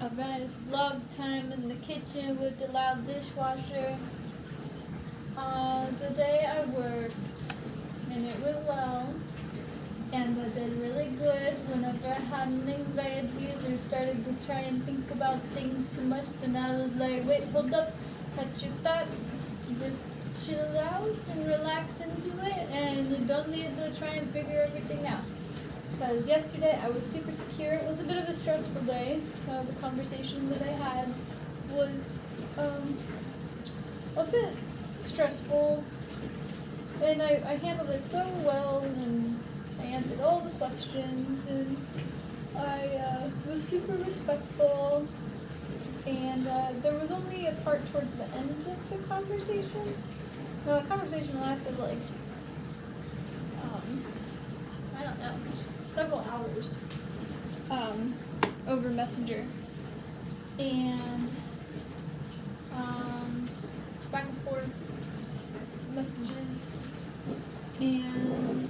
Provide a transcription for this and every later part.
Alright, it's vlog time in the kitchen with the loud dishwasher. Today I worked and it went well, and I did really good. Whenever I had an anxiety or started to try and think about things too much, then I was like, wait, hold up, catch your thoughts, just chill out and relax into it, and you don't need to try and figure everything out. Because yesterday I was super secure. It was a bit of a stressful day. The conversation that I had was a bit stressful, and I handled it so well, and I answered all the questions, and I was super respectful, and there was only a part towards the end of the conversation. The conversation lasted like, I don't know, several hours over Messenger, and back and forth messages, and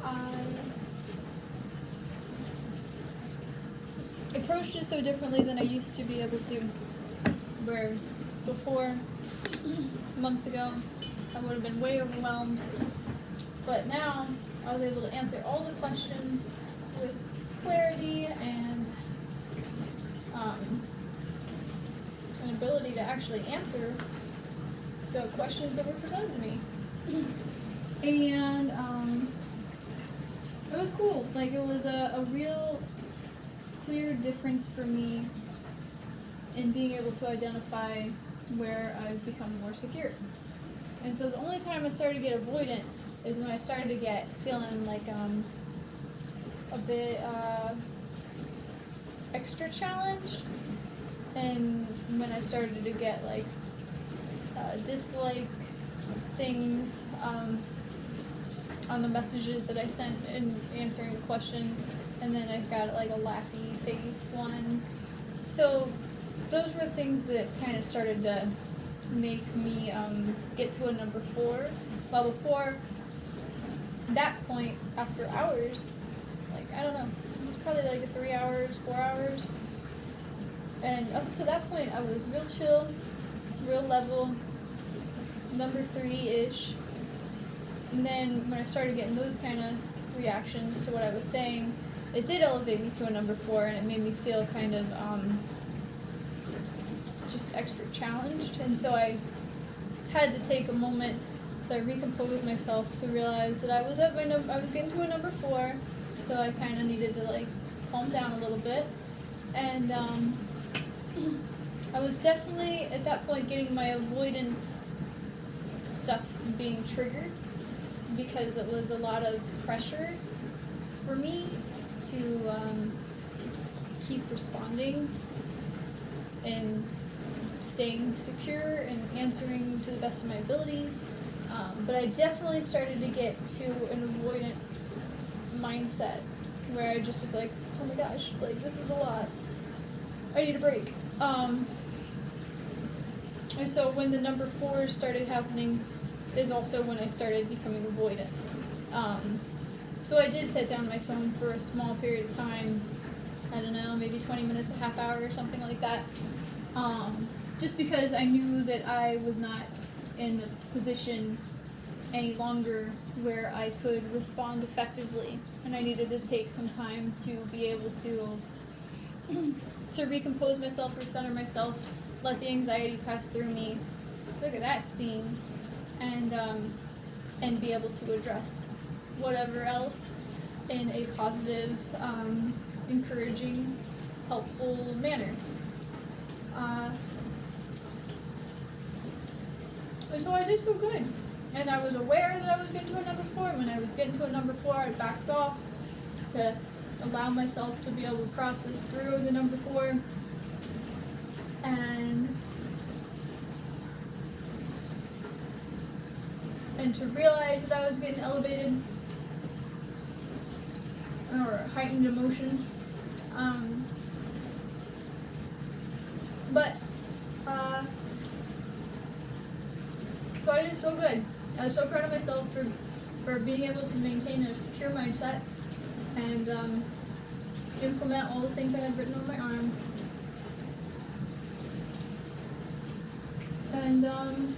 I approached it so differently than I used to be able to, where before, months ago, I would have been way overwhelmed, but now I was able to answer all the questions with clarity and an ability to actually answer the questions that were presented to me. And it was cool. Like, it was a real clear difference for me in being able to identify where I've become more secure. And so the only time I started to get avoidant is when I started to get feeling like a bit extra challenged, and when I started to get like dislike things on the messages that I sent in answering the questions, and then I got like a laughy face one. So those were things that kind of started to make me get to a number 4. Well, before that point, after hours, like, I don't know, it was probably like 3 hours, 4 hours, and up to that point I was real chill, real level, number 3-ish. And then when I started getting those kind of reactions to what I was saying, it did elevate me to a number 4, and it made me feel kind of just extra challenged. And so I had to take a moment to recompose myself to realize that I was getting to a number 4, so I kind of needed to like calm down a little bit. And I was definitely at that point getting my avoidance stuff being triggered, because it was a lot of pressure for me to keep responding and staying secure and answering to the best of my ability. But I definitely started to get to an avoidant mindset where I just was like, oh my gosh, like, this is a lot. I need a break. And so when the number 4 started happening is also when I started becoming avoidant. So I did set down my phone for a small period of time, I don't know, maybe 20 minutes, a half hour or something like that, just because I knew that I was not in a position any longer where I could respond effectively, and I needed to take some time to be able to recompose myself, recenter myself, let the anxiety pass through me, look at that steam, and be able to address whatever else in a positive, encouraging, helpful manner. And so I did so good. And I was aware that I was getting to a number 4. When I was getting to a number 4, I backed off to allow myself to be able to process through the number 4. And to realize that I was getting elevated or heightened emotions. So I did so good. I was so proud of myself for being able to maintain a secure mindset and implement all the things I had written on my arm. And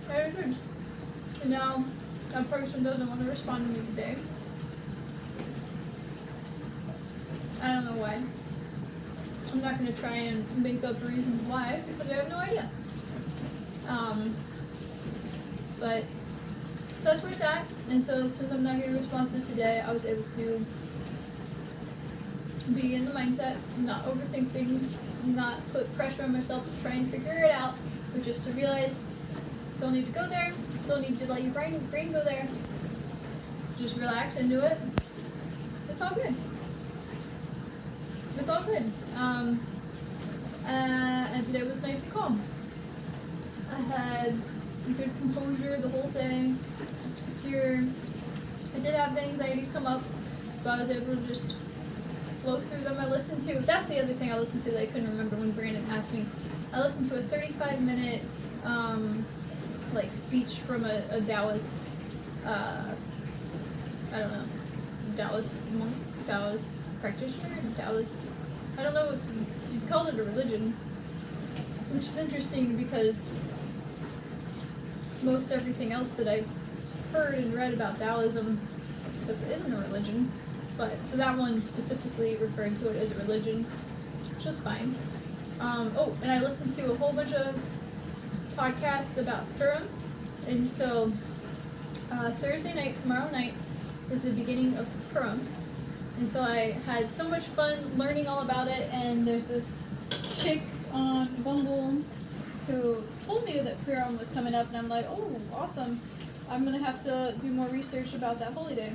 very good. And now that person doesn't want to respond to me today. I don't know why. I'm not going to try and make up reasons why, because I have no idea. But that's where it's at. And so since I'm not getting responses today, I was able to be in the mindset, not overthink things, not put pressure on myself to try and figure it out, but just to realize, don't need to go there, don't need to let your brain go there, just relax into it. It's all good. It's all good. And today was nice and calm. I had good composure the whole day, super secure. I did have the anxieties come up, but I was able to just flow through them. I listened to, that's the other thing I listened to that I couldn't remember when Brandon asked me. I listened to a 35-minute speech from a Taoist, I don't know, Taoist monk, Taoist practitioner, Taoist, I don't know, you've called it a religion, which is interesting because most everything else that I've heard and read about Taoism says it isn't a religion, but so that one specifically referred to it as a religion, which was fine. And I listened to a whole bunch of podcasts about Purim, and so Thursday night, tomorrow night, is the beginning of Purim, and so I had so much fun learning all about it. And there's this chick on Bumble who told me that Purim was coming up, and I'm like, oh, awesome. I'm going to have to do more research about that holy day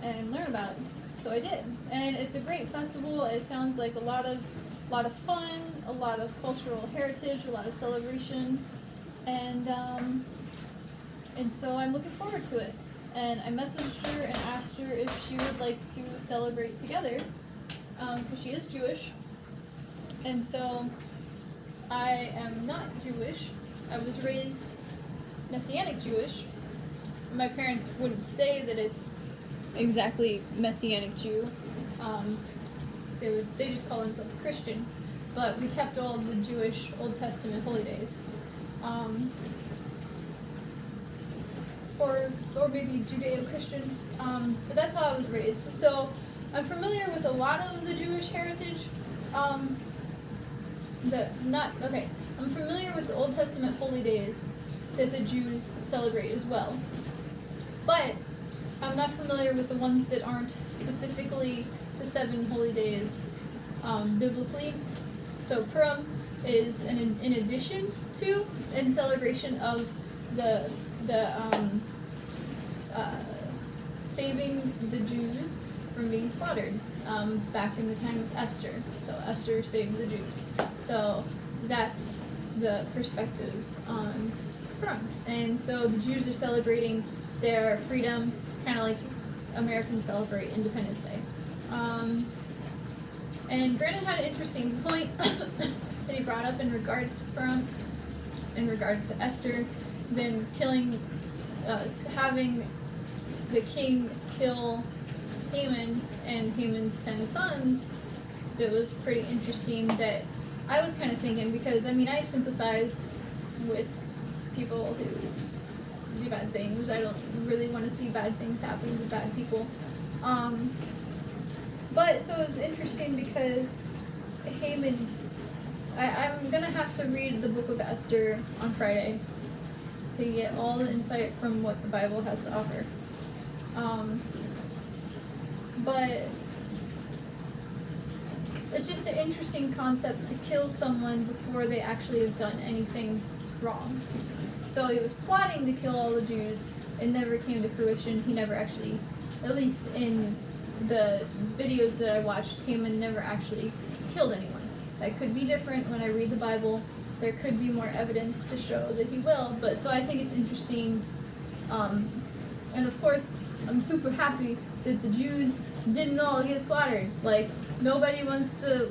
and learn about it. So I did. And it's a great festival. It sounds like a lot of fun, a lot of cultural heritage, a lot of celebration. And so I'm looking forward to it. And I messaged her and asked her if she would like to celebrate together, because she is Jewish. And so I am not Jewish. I was raised Messianic Jewish. My parents wouldn't say that it's exactly Messianic Jew. They just call themselves Christian. But we kept all of the Jewish Old Testament holy days. Or maybe Judeo-Christian. But that's how I was raised. So I'm familiar with a lot of the Jewish heritage. I'm familiar with the Old Testament holy days that the Jews celebrate as well. But I'm not familiar with the ones that aren't specifically the 7 holy days biblically. So Purim is in addition to, in celebration of the saving the Jews from being slaughtered back in the time of Esther. So Esther saved the Jews. So that's the perspective on Purim. And so the Jews are celebrating their freedom, kind of like Americans celebrate Independence Day. And Brandon had an interesting point that he brought up in regards to Purim, in regards to Esther, then having the king kill Haman and Haman's 10 sons. That was pretty interesting. That I was kind of thinking, because I sympathize with people who do bad things. I don't really want to see bad things happen to bad people. But so it's interesting because Haman, I'm going to have to read the book of Esther on Friday to get all the insight from what the Bible has to offer. But it's just an interesting concept to kill someone before they actually have done anything wrong. So he was plotting to kill all the Jews. It never came to fruition. He never actually, at least in the videos that I watched, Haman never actually killed anyone. That could be different when I read the Bible. There could be more evidence to show that he will. But so I think it's interesting. And of course, I'm super happy that the Jews didn't all get slaughtered. Like, nobody wants to,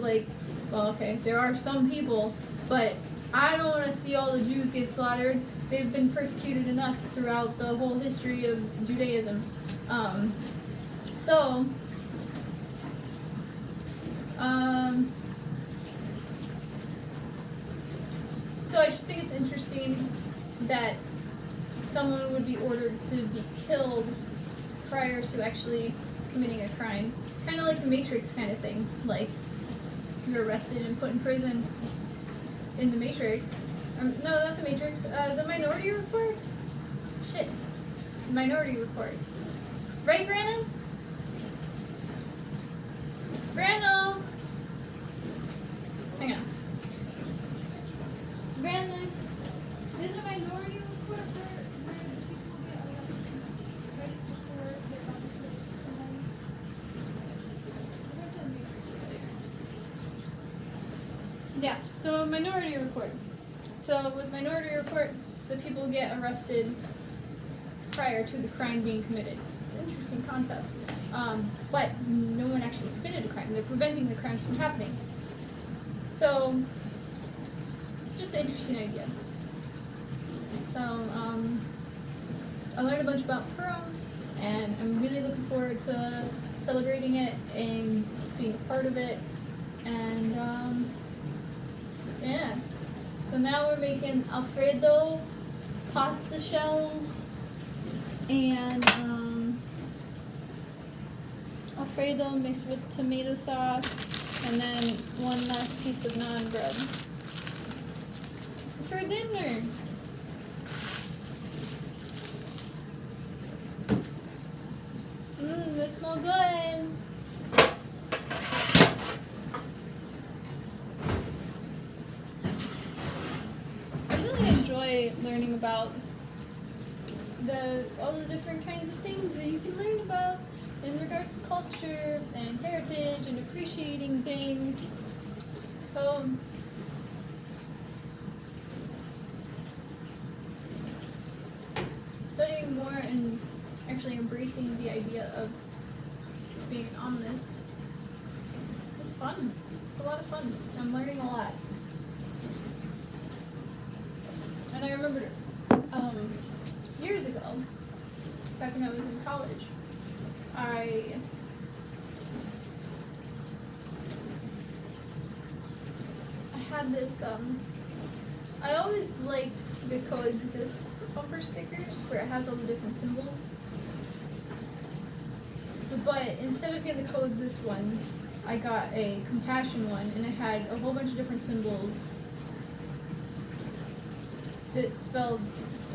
there are some people, but I don't want to see all the Jews get slaughtered. They've been persecuted enough throughout the whole history of Judaism. just think it's interesting that someone would be ordered to be killed prior to actually committing a crime. Kind of like the Matrix kind of thing. Like, you're arrested and put in prison in the Matrix. No, not the Matrix. Is it Minority Report? Shit. Minority Report. Right, Brandon? Brandon! Hang on. Brandon, is it Minority Report where people get arrested right before they're about to come home? Yeah, so Minority Report. So with Minority Report, the people get arrested prior to the crime being committed. It's an interesting concept. But no one actually committed a crime. They're preventing the crimes from happening. So it's just an interesting idea. So I learned a bunch about Purim, and I'm really looking forward to celebrating it and being a part of it. And yeah. So now we're making Alfredo pasta shells and Alfredo mixed with tomato sauce, and then one last piece of naan bread for dinner. They smell good. I really enjoy learning about all the different kinds of things that you can learn about in regards to culture and heritage and appreciating things. So studying more and actually embracing the idea of being an omnist is fun. It's a lot of fun. I'm learning a lot. And I remember years ago, back when I was in college, I had this, I always liked the coexist bumper stickers where it has all the different symbols. But instead of getting the coexist one, I got a compassion one, and it had a whole bunch of different symbols that spelled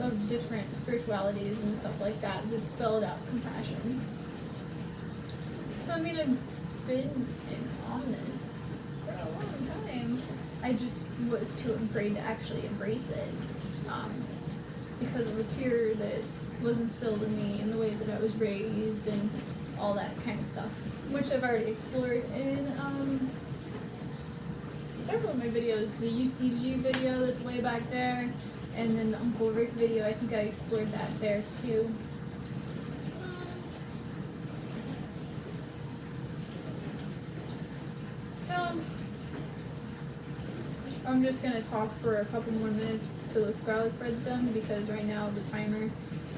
of different spiritualities and stuff like that spelled out compassion. So I mean, I've been an omnist for a long time. I just was too afraid to actually embrace it because of the fear that was instilled in me and the way that I was raised and all that kind of stuff, which I've already explored in several of my videos. The UCG video that's way back there, and then the Uncle Rick video, I think I explored that there too. So I'm just gonna talk for a couple more minutes till the garlic bread's done, because right now the timer,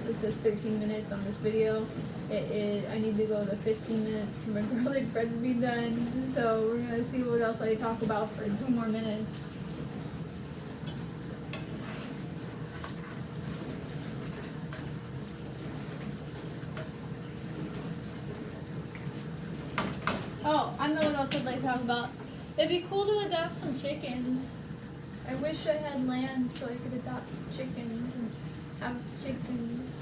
it says 13 minutes on this video. I need to go to 15 minutes for my garlic bread to be done. So we're gonna see what else I talk about for 2 more minutes. Oh, I know what else I'd like to talk about. It'd be cool to adopt some chickens. I wish I had land so I could adopt chickens and have chickens.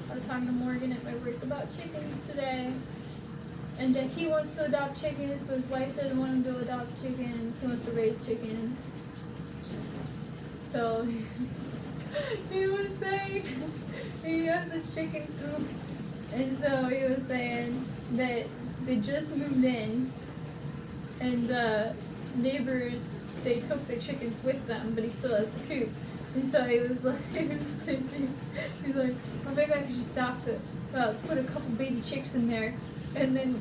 I was talking to Morgan at my work about chickens today. And he wants to adopt chickens, but his wife doesn't want him to adopt chickens. He wants to raise chickens. So he was saying he has a chicken coop. And so he was saying that they just moved in, and the neighbors, they took the chickens with them, but he still has the coop. And so he was like, he was thinking, he's like, well, maybe I could just stop to put a couple baby chicks in there, and then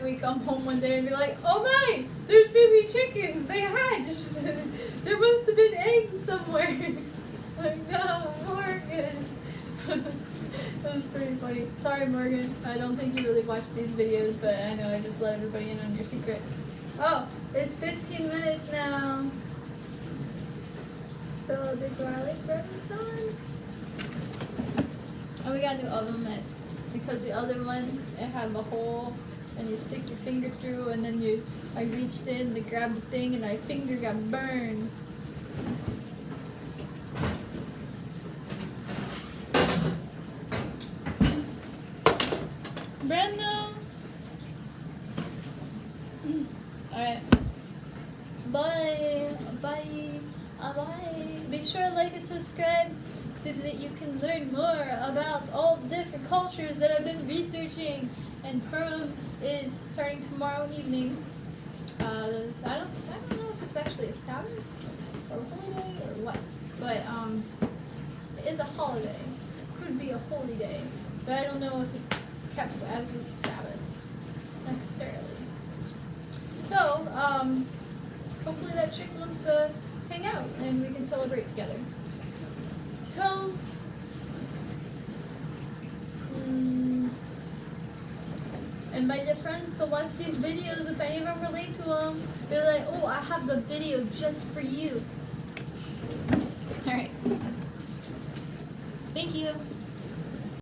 we come home one day and be like, oh my, there's baby chickens they hatched. There must have been eggs somewhere. Like, no, Morgan. That was pretty funny. Sorry, Morgan. I don't think you really watch these videos, but I know I just let everybody in on your secret. Oh, it's 15 minutes now. So the garlic bread is done. And we got a new oven mitt because the other one, it had the hole and you stick your finger through and then I reached in to grab the thing and my finger got burned. Brandon! Alright. Bye. Bye. Bye. Make sure to like and subscribe so that you can learn more about all the different cultures that I've been researching. And Purim is starting tomorrow evening. I don't know if it's actually a Sabbath or a holiday or what, but it is a holiday. Could be a holy day, but I don't know if it's kept as a Sabbath necessarily. So hopefully that chick wants to hang out and we can celebrate together. So. Invite your friends to watch these videos if any of them relate to them. They're like, oh, I have the video just for you. Alright. Thank you.